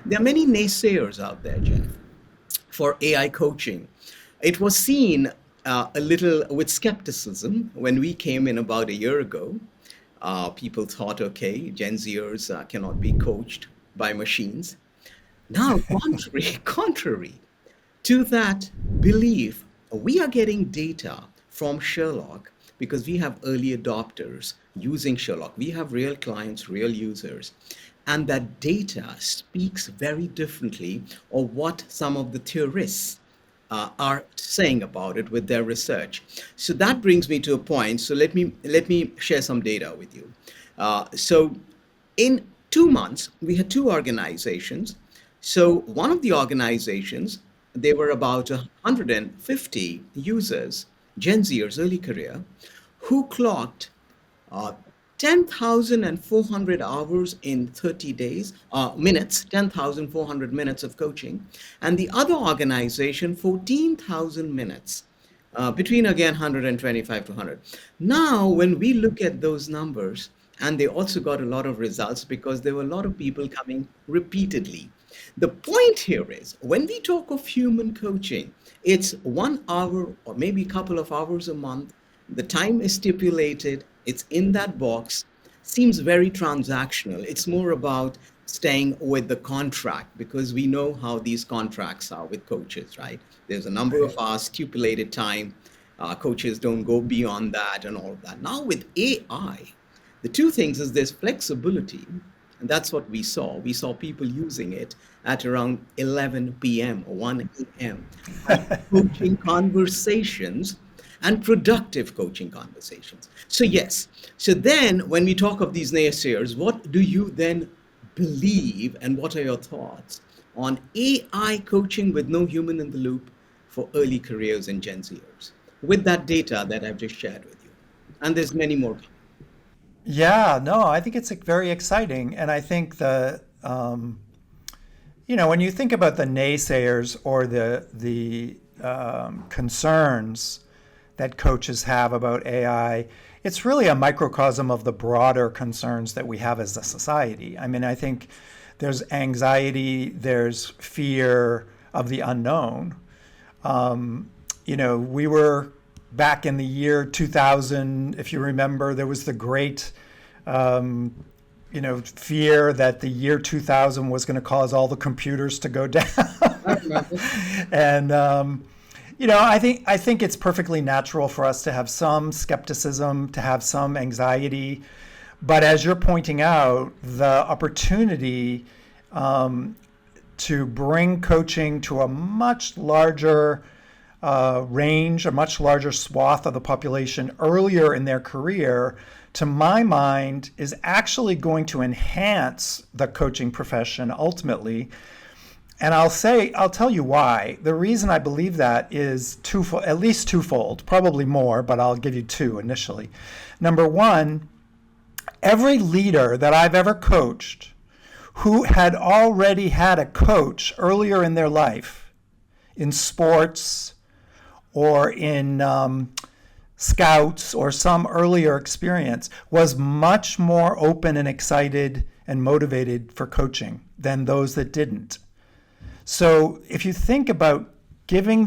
There are many naysayers out there, Jeff, for AI coaching. It was seen a little with skepticism when we came in about a year ago. People thought, okay, Gen Zers cannot be coached by machines. Now, contrary to that belief, we are getting data from Sherlock because we have early adopters using Sherlock. We have real clients, real users. And that data speaks very differently of what some of the theorists are saying about it with their research. So that brings me to a point. So let me share some data with you. So in 2 months, we had two organizations. So one of the organizations, they were about 150 users, Gen Zers, early career, who clocked uh, 10,400 hours in 30 days, minutes, 10,400 minutes of coaching. And the other organization, 14,000 minutes, between again 125 to 100. Now, when we look at those numbers, and they also got a lot of results because there were a lot of people coming repeatedly. The point here is when we talk of human coaching, it's 1 hour or maybe a couple of hours a month. The time is stipulated, it's in that box, seems very transactional. It's more about staying with the contract because we know how these contracts are with coaches, right? There's a number of hours, stipulated time. Coaches don't go beyond that and all of that. Now with AI, the two things is there's flexibility, and that's what we saw. We saw people using it at around 11 p.m. or 1 a.m. coaching conversations and productive coaching conversations. So yes, so then when we talk of these naysayers, what do you then believe and what are your thoughts on AI coaching with no human in the loop for early careers and Gen Zers with that data that I've just shared with you? And there's many more. Yeah, no, I think it's very exciting. And I think when you think about the naysayers or the concerns that coaches have about AI, it's really a microcosm of the broader concerns that we have as a society. I mean, I think there's anxiety, there's fear of the unknown. We were back in the year 2000, if you remember, there was the great, fear that the year 2000 was going to cause all the computers to go down. I remember. And I think it's perfectly natural for us to have some skepticism, to have some anxiety, but as you're pointing out, the opportunity to bring coaching to a much larger range, a much larger swath of the population earlier in their career, to my mind, is actually going to enhance the coaching profession ultimately. And I'll tell you why. The reason I believe that is twofold, at least twofold, probably more, but I'll give you two initially. Number one, every leader that I've ever coached who had already had a coach earlier in their life, in sports or in scouts or some earlier experience, was much more open and excited and motivated for coaching than those that didn't. So if you think about giving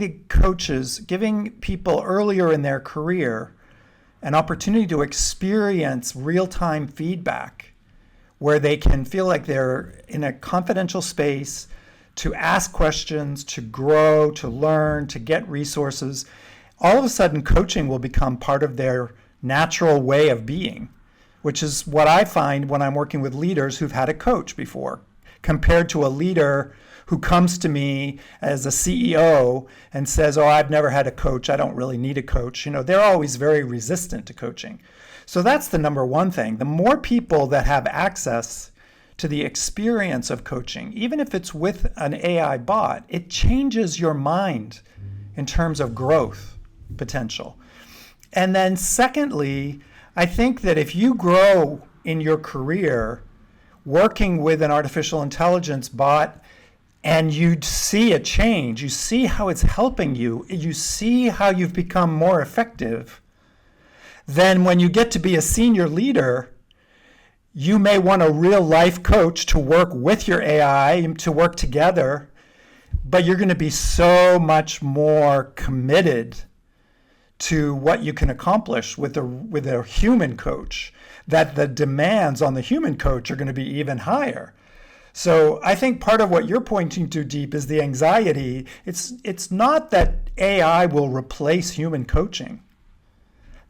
people earlier in their career an opportunity to experience real-time feedback where they can feel like they're in a confidential space to ask questions, to grow, to learn, to get resources, all of a sudden coaching will become part of their natural way of being, which is what I find when I'm working with leaders who've had a coach before, compared to a leader who comes to me as a CEO and says, oh, I've never had a coach, I don't really need a coach. They're always very resistant to coaching. So that's the number one thing. The more people that have access to the experience of coaching, even if it's with an AI bot, it changes your mind in terms of growth potential. And then secondly, I think that if you grow in your career working with an artificial intelligence bot, and you see a change, you see how it's helping you, you see how you've become more effective, then when you get to be a senior leader, You may want a real life coach to work with your AI, to work together, but you're going to be so much more committed to what you can accomplish with a human coach that the demands on the human coach are going to be even higher. So I think part of what you're pointing to, Deep, is the anxiety. It's not that AI will replace human coaching.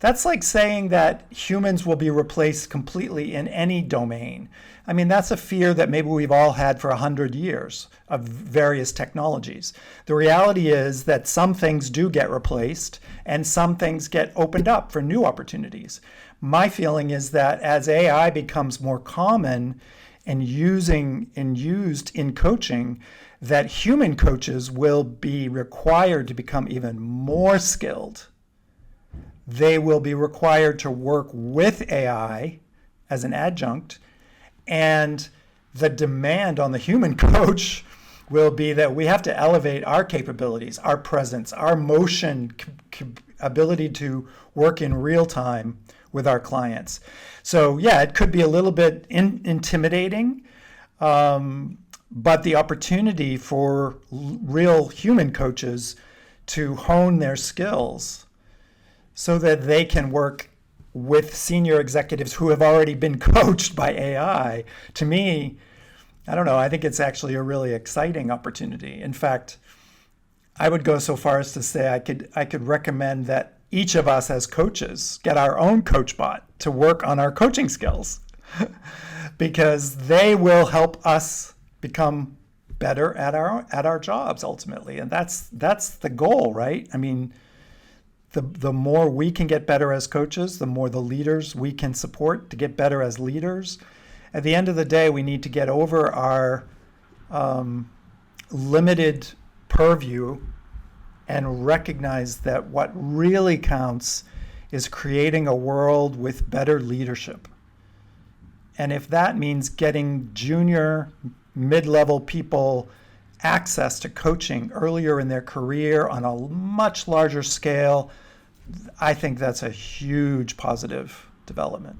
That's like saying that humans will be replaced completely in any domain. I mean, that's a fear that maybe we've all had for 100 years of various technologies. The reality is that some things do get replaced and some things get opened up for new opportunities. My feeling is that as AI becomes more common and used in coaching, that human coaches will be required to become even more skilled. They will be required to work with AI as an adjunct, and the demand on the human coach will be that we have to elevate our capabilities, our presence, our motion ability to work in real time with our clients. So yeah, it could be a little bit intimidating, but the opportunity for real human coaches to hone their skills so that they can work with senior executives who have already been coached by AI, to me, I don't know, I think it's actually a really exciting opportunity. In fact, I would go so far as to say I could recommend that each of us as coaches get our own coach bot to work on our coaching skills because they will help us become better at our jobs ultimately. And that's the goal, right? I mean, the more we can get better as coaches, the more the leaders we can support to get better as leaders. At the end of the day, we need to get over our limited purview and recognize that what really counts is creating a world with better leadership. And if that means getting junior, mid-level people access to coaching earlier in their career on a much larger scale, I think that's a huge positive development.